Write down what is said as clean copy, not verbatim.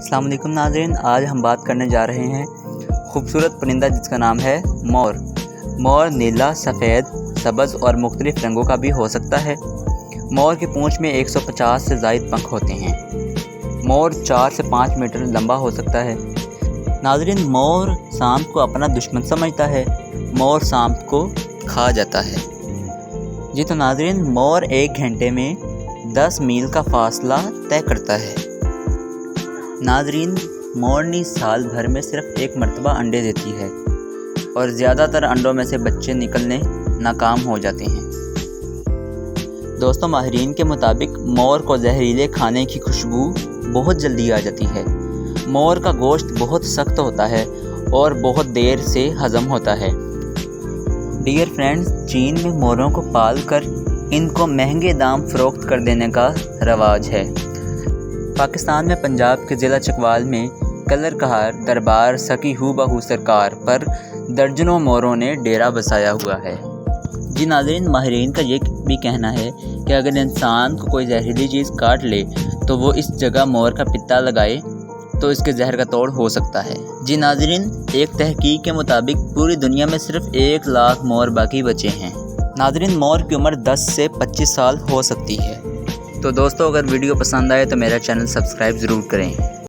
السلام علیکم ناظرین، آج ہم بات کرنے جا رہے ہیں خوبصورت پرندہ جس کا نام ہے مور۔ مور نیلا، سفید، سبز اور مختلف رنگوں کا بھی ہو سکتا ہے۔ مور کی پونچھ میں 150 سے زائد پنکھ ہوتے ہیں۔ مور 4 سے 5 میٹر لمبا ہو سکتا ہے۔ ناظرین، مور سانپ کو اپنا دشمن سمجھتا ہے۔ مور سانپ کو کھا جاتا ہے۔ جی تو ناظرین، مور 1 گھنٹے میں 10 میل کا فاصلہ طے کرتا ہے۔ ناظرین، مورنی سال بھر میں صرف 1 مرتبہ انڈے دیتی ہے اور زیادہ تر انڈوں میں سے بچے نکلنے ناکام ہو جاتے ہیں۔ دوستوں، ماہرین کے مطابق مور کو زہریلے کھانے کی خوشبو بہت جلدی آ جاتی ہے۔ مور کا گوشت بہت سخت ہوتا ہے اور بہت دیر سے ہضم ہوتا ہے۔ ڈیئر فرینڈز، چین میں موروں کو پال کر ان کو مہنگے دام فروخت کر دینے کا رواج ہے۔ پاکستان میں پنجاب کے ضلع چکوال میں کلر کہار دربار سکی ہو بہو سرکار پر درجنوں موروں نے ڈیرا بسایا ہوا ہے۔ جی ناظرین، ماہرین کا یہ بھی کہنا ہے کہ اگر انسان کو کوئی زہریلی چیز کاٹ لے تو وہ اس جگہ مور کا پتا لگائے تو اس کے زہر کا توڑ ہو سکتا ہے۔ جی ناظرین، ایک تحقیق کے مطابق پوری دنیا میں صرف 1 لاکھ مور باقی بچے ہیں۔ ناظرین، مور کی عمر 10 سے 25 سال ہو سکتی ہے۔ تو دوستو، اگر ویڈیو پسند آئے تو میرا چینل سبسکرائب ضرور کریں۔